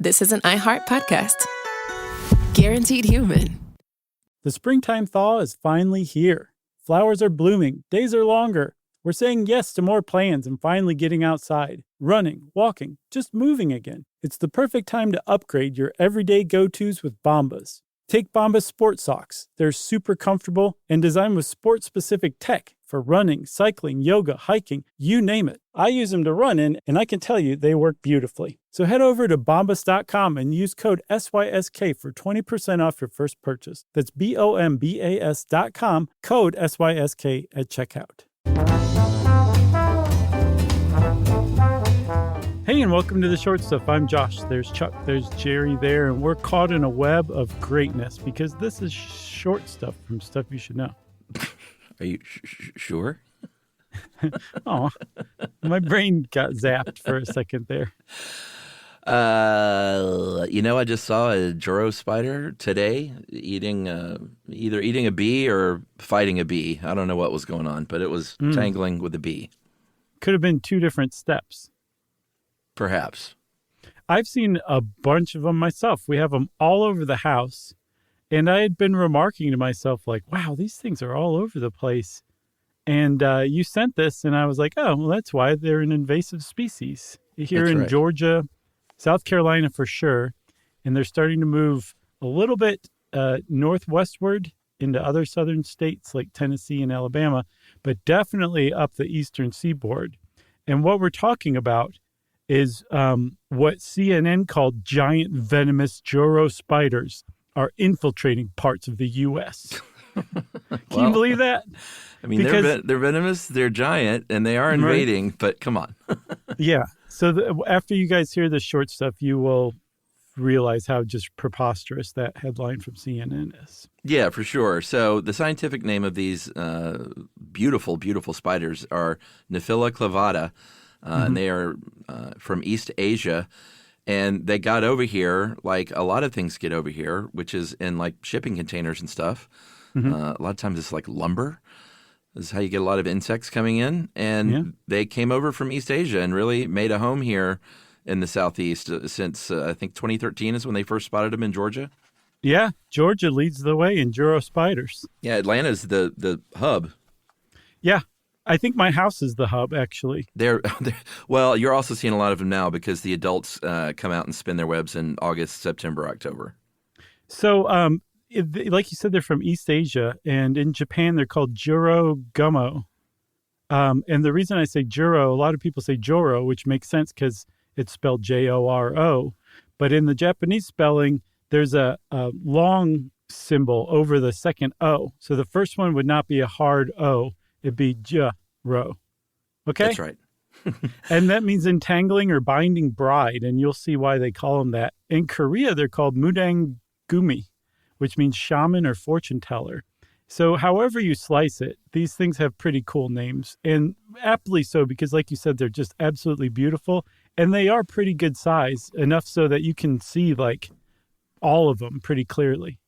this is an iHeart podcast. Guaranteed human. The springtime thaw is finally here. Flowers are blooming. Days are longer. We're saying yes to more plans and finally getting outside, running, walking, just moving again. It's the perfect time to upgrade your everyday go-tos with Bombas. Take Bombas sport socks. They're super comfortable and designed with sport-specific tech for running, cycling, yoga, hiking, you name it. I use them to run in, and I can tell you they work beautifully. So head over to bombas.com and use code SYSK for 20% off your first purchase. That's BOMBAS.com, code SYSK at checkout. Hey, and welcome to The Short Stuff. I'm Josh. There's Chuck. There's Jerry there. And we're caught in a web of greatness because this is short stuff from Stuff You Should Know. Are you sure? Oh, my brain got zapped for a second there. I just saw a Joro spider today either eating a bee or fighting a bee. I don't know what was going on, but it was tangling with a bee. Could have been two different steps. Perhaps. I've seen a bunch of them myself. We have them all over the house. And I had been remarking to myself, like, wow, these things are all over the place. And you sent this, and I was like, oh, well, that's why they're an invasive species. Here That's in right. Georgia, South Carolina for sure. And they're starting to move a little bit northwestward into other southern states like Tennessee and Alabama, but definitely up the eastern seaboard. And what we're talking about is what CNN called giant venomous Joro spiders are infiltrating parts of the U.S. Can you believe that? I mean, they're venomous, they're giant, and they are invading, but come on. Yeah. So after you guys hear this short stuff, you will realize how just preposterous that headline from CNN is. Yeah, for sure. So the scientific name of these beautiful, beautiful spiders are Nephila clavata. And they are from East Asia, and they got over here like a lot of things get over here, which is in like shipping containers and stuff. A lot of times it's like lumber. This is how you get a lot of insects coming in, and they came over from East Asia and really made a home here in the Southeast since I think 2013 is when they first spotted them in Georgia. Yeah, Georgia leads the way in Joro spiders. Yeah, Atlanta's the hub. Yeah. I think my house is the hub, actually. Well, you're also seeing a lot of them now because the adults come out and spin their webs in August, September, October. So, like you said, they're from East Asia, and in Japan, they're called Joro gummo. And the reason I say Joro, a lot of people say Joro, which makes sense because it's spelled Joro. But in the Japanese spelling, there's a long symbol over the second O. So the first one would not be a hard O. It'd be Joro. Okay? That's right. And that means entangling or binding bride, and you'll see why they call them that. In Korea, they're called mudang-gumi, which means shaman or fortune teller. So however you slice it, these things have pretty cool names, and aptly so because, like you said, they're just absolutely beautiful, and they are pretty good size, enough so that you can see, like, all of them pretty clearly.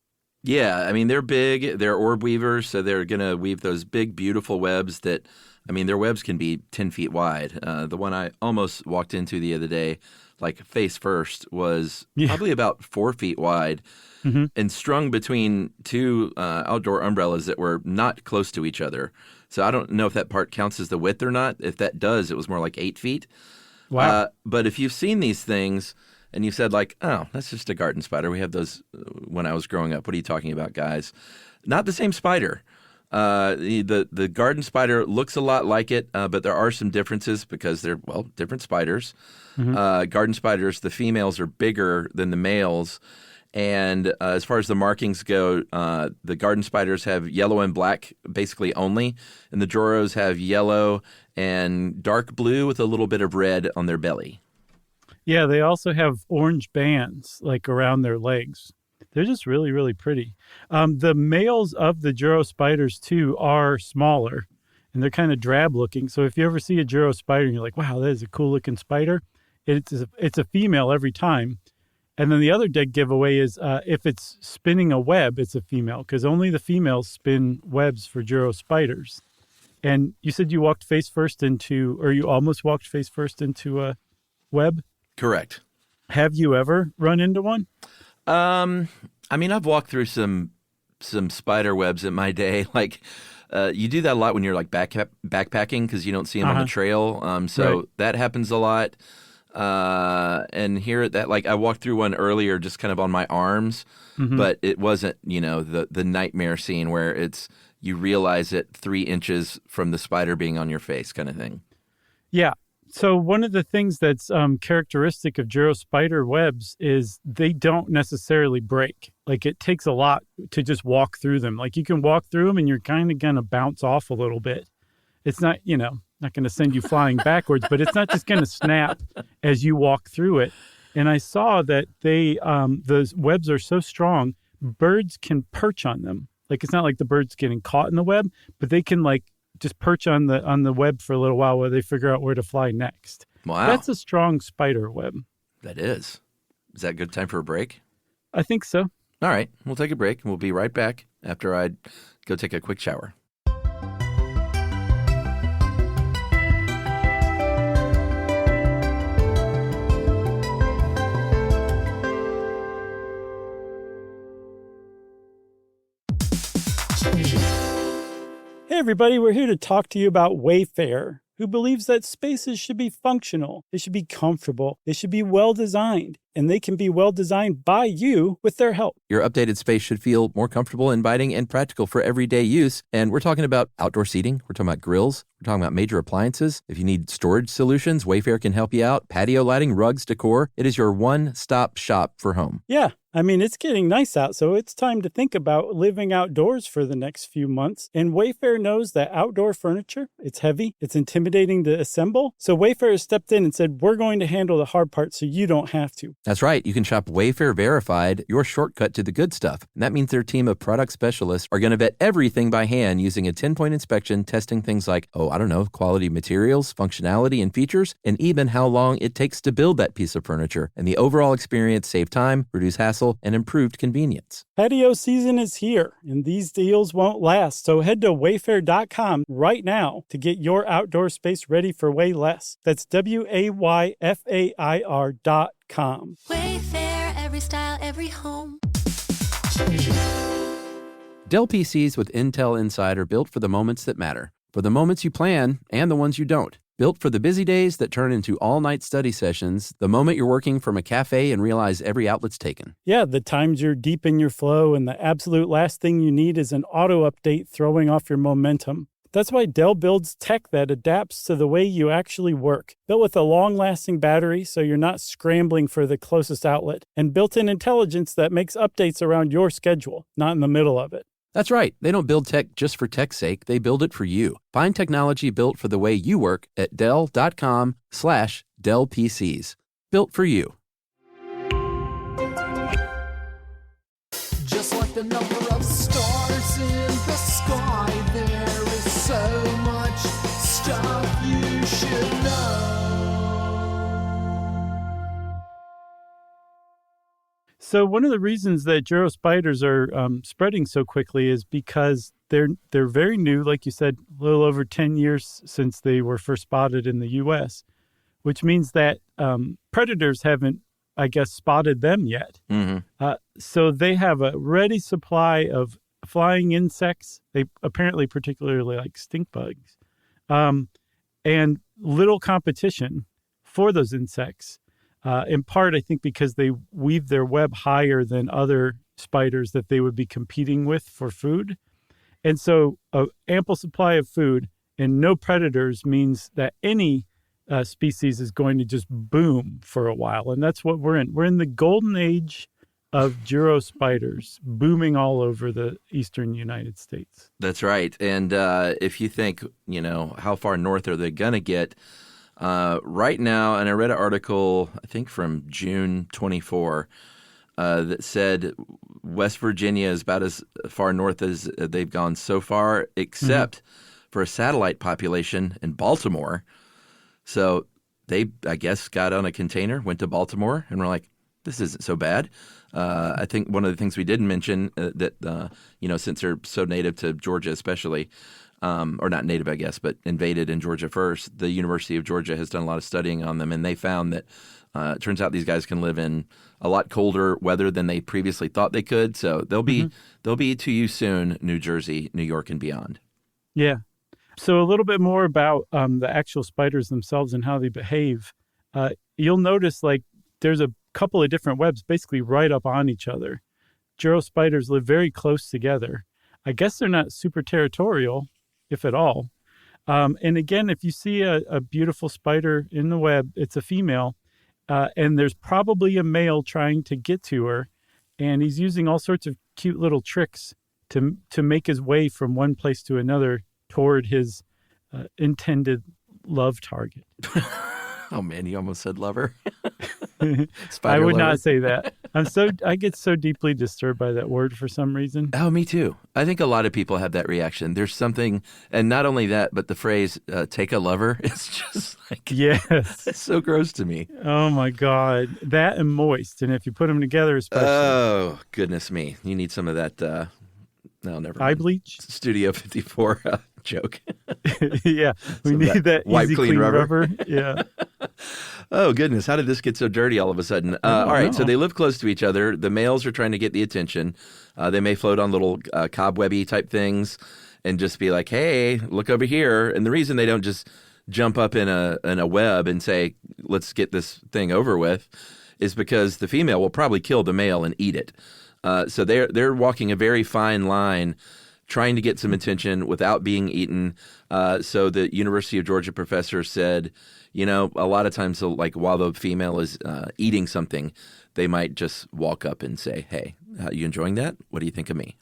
Yeah, I mean, they're big. They're orb weavers, so they're going to weave those big, beautiful webs that, I mean, their webs can be 10 feet wide. The one I almost walked into the other day, like face first, was probably about 4 feet wide and strung between two outdoor umbrellas that were not close to each other. So I don't know if that part counts as the width or not. If that does, it was more like 8 feet. Wow. But if you've seen these things, and you said like, oh, that's just a garden spider. We have those when I was growing up. What are you talking about, guys? Not the same spider. The garden spider looks a lot like it, but there are some differences because they're, well, different spiders. Garden spiders, the females are bigger than the males. And as far as the markings go, the garden spiders have yellow and black basically only, and the Joros have yellow and dark blue with a little bit of red on their belly. Yeah, they also have orange bands like around their legs. They're just really, really pretty. The males of the Joro spiders, too, are smaller, and they're kind of drab looking. So if you ever see a Joro spider and you're like, wow, that is a cool looking spider, it's a female every time. And then the other dead giveaway is if it's spinning a web, it's a female, because only the females spin webs for Joro spiders. And you said you you almost walked face first into a web? Correct. Have you ever run into one? I mean, I've walked through some spider webs in my day. Like, you do that a lot when you're like backpacking because you don't see them on the trail. So Right. that happens a lot. And here that like I walked through one earlier, just kind of on my arms, but it wasn't the nightmare scene where it's you realize it 3 inches from the spider being on your face kind of thing. Yeah. So one of the things that's characteristic of Joro spider webs is they don't necessarily break. Like it takes a lot to just walk through them. Like you can walk through them and you're kind of going to bounce off a little bit. It's not, not going to send you flying backwards, but it's not just going to snap as you walk through it. And I saw that those webs are so strong, birds can perch on them. Like it's not like the bird's getting caught in the web, but they can like just perch on the web for a little while while they figure out where to fly next. Wow. That's a strong spider web. That is. Is that a good time for a break? I think so. All right. We'll take a break and we'll be right back after I go take a quick shower. Hey everybody, we're here to talk to you about Wayfair, who believes that spaces should be functional, they should be comfortable, they should be well designed, and they can be well designed by you with their help. Your updated space should feel more comfortable, inviting, and practical for everyday use. And we're talking about outdoor seating. We're talking about grills. We're talking about major appliances. If you need storage solutions, Wayfair can help you out. Patio lighting, rugs, decor. It is your one-stop shop for home. Yeah, I mean, it's getting nice out, so it's time to think about living outdoors for the next few months. And Wayfair knows that outdoor furniture, it's heavy, it's intimidating to assemble. So Wayfair has stepped in and said, we're going to handle the hard part so you don't have to. That's right. You can shop Wayfair Verified, your shortcut to the good stuff. And that means their team of product specialists are going to vet everything by hand using a 10-point inspection, testing things like, quality materials, functionality, and features, and even how long it takes to build that piece of furniture. And the overall experience save time, reduce hassle, and improved convenience. Patio season is here, and these deals won't last. So head to wayfair.com right now to get your outdoor space ready for way less. That's WAYFAIR.com. Wayfair, every style, every home. Dell PCs with Intel Inside are built for the moments that matter. For the moments you plan and the ones you don't. Built for the busy days that turn into all-night study sessions, the moment you're working from a cafe and realize every outlet's taken. Yeah, the times you're deep in your flow and the absolute last thing you need is an auto update throwing off your momentum. That's why Dell builds tech that adapts to the way you actually work. Built with a long-lasting battery so you're not scrambling for the closest outlet, and built-in intelligence that makes updates around your schedule, not in the middle of it. That's right. They don't build tech just for tech's sake. They build it for you. Find technology built for the way you work at Dell.com/Dell PCs. Built for you. Just like the number of stars in the sky, there is so much stuff you should know. So one of the reasons that Joro spiders are spreading so quickly is because they're very new, like you said, a little over 10 years since they were first spotted in the U.S., which means that predators haven't, I guess, spotted them yet. Mm-hmm. So they have a ready supply of flying insects. They apparently particularly like stink bugs, and little competition for those insects. In part, I think because they weave their web higher than other spiders that they would be competing with for food. And so an ample supply of food and no predators means that any species is going to just boom for a while. And that's what we're in. We're in the golden age of Joro spiders booming all over the eastern United States. That's right. And if you think, how far north are they going to get? Right now, and I read an article, I think from June 24, that said West Virginia is about as far north as they've gone so far, except for a satellite population in Baltimore. So they, I guess, got on a container, went to Baltimore, and were like, this isn't so bad. I think one of the things we didn't mention that, since they're so native to Georgia especially, or not native, I guess, but invaded in Georgia first, the University of Georgia has done a lot of studying on them, and they found that It turns out these guys can live in a lot colder weather than they previously thought they could. So they'll be to you soon, New Jersey, New York, and beyond. Yeah. So a little bit more about the actual spiders themselves and how they behave. You'll notice like there's a couple of different webs basically right up on each other. Joro spiders live very close together. I guess they're not super territorial, if at all. And again, if you see a beautiful spider in the web, it's a female, and there's probably a male trying to get to her, and he's using all sorts of cute little tricks to make his way from one place to another toward his intended love target. Oh man, you almost said lover. I would not say that. I get so deeply disturbed by that word for some reason. Oh, me too. I think a lot of people have that reaction. There's something, and not only that, but the phrase "take a lover" is just like, yes, it's so gross to me. Oh my God, that and moist, and if you put them together, especially. Oh goodness me, you need some of that. No, never. Eye bleach. Studio 54 joke. Yeah, we need that wipe easy clean rubber. Yeah. Oh, goodness. How did this get so dirty all of a sudden? All right. So they live close to each other. The males are trying to get the attention. They may float on little cobwebby type things and just be like, hey, look over here. And the reason they don't just jump up in a web and say, let's get this thing over with is because the female will probably kill the male and eat it. So they're walking a very fine line trying to get some attention without being eaten. So the University of Georgia professor said, a lot of times, like while the female is eating something, they might just walk up and say, hey, you enjoying that? What do you think of me?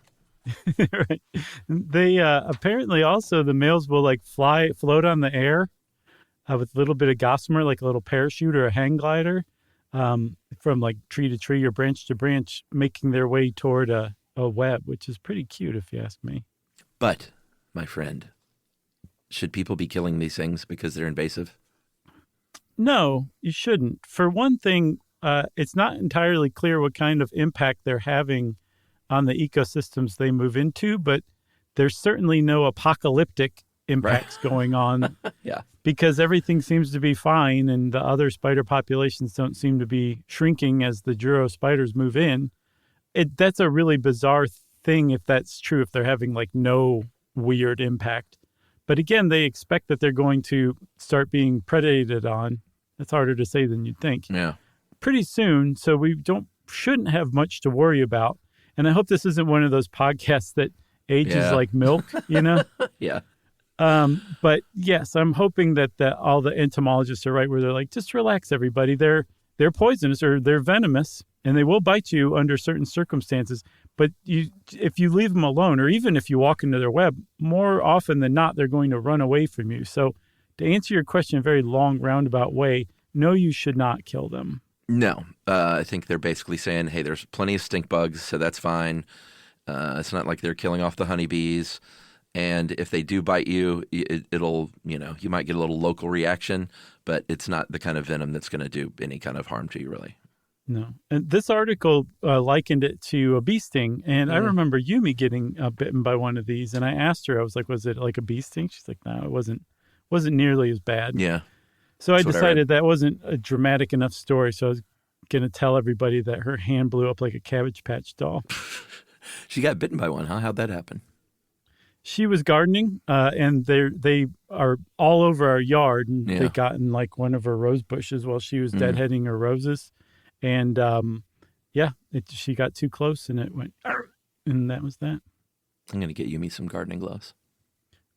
Right. They apparently also, the males will like float on the air with a little bit of gossamer, like a little parachute or a hang glider from like tree to tree or branch to branch, making their way toward a web, which is pretty cute if you ask me. But, my friend, should people be killing these things because they're invasive? No, you shouldn't. For one thing, it's not entirely clear what kind of impact they're having on the ecosystems they move into, but there's certainly no apocalyptic impacts going on. Yeah. Because everything seems to be fine and the other spider populations don't seem to be shrinking as the Joro spiders move in. That's a really bizarre thing if that's true, if they're having like no weird impact. But again, they expect that they're going to start being predated on. That's harder to say than you'd think. Yeah. Pretty soon, so we shouldn't have much to worry about. And I hope this isn't one of those podcasts that ages like milk, Yeah. But yes, I'm hoping that all the entomologists are right where they're like, just relax, everybody. They're poisonous or they're venomous, and they will bite you under certain circumstances. But if you leave them alone, or even if you walk into their web, more often than not, they're going to run away from you. So to answer your question in a very long, roundabout way, no, you should not kill them. No. I think they're basically saying, hey, there's plenty of stink bugs, so that's fine. It's not like they're killing off the honeybees. And if they do bite you, it'll, you might get a little local reaction, but it's not the kind of venom that's going to do any kind of harm to you, really. No. And this article likened it to a bee sting. And I remember Yumi getting bitten by one of these. And I asked her, I was like, was it like a bee sting? She's like, no, it wasn't nearly as bad. Yeah. So I decided that wasn't a dramatic enough story. So I was going to tell everybody that her hand blew up like a Cabbage Patch doll. She got bitten by one, huh? How'd that happen? She was gardening, and they are all over our yard, and they got in like one of her rose bushes while she was deadheading her roses, and she got too close, and it went, and that was that. I'm gonna get Yumi some gardening gloves.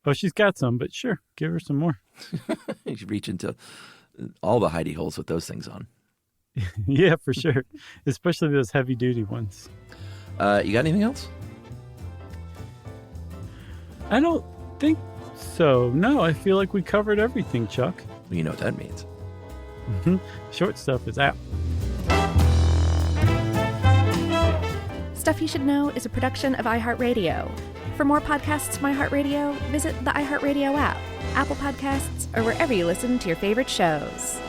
Oh, she's got some, but sure, give her some more. You should reach into all the hidey holes with those things on. Yeah, for sure, especially those heavy duty ones. You got anything else? I don't think so. No, I feel like we covered everything, Chuck. Well, you know what that means. Mm-hmm. Short stuff is out. Stuff You Should Know is a production of iHeartRadio. For more podcasts from iHeartRadio, visit the iHeartRadio app, Apple Podcasts, or wherever you listen to your favorite shows.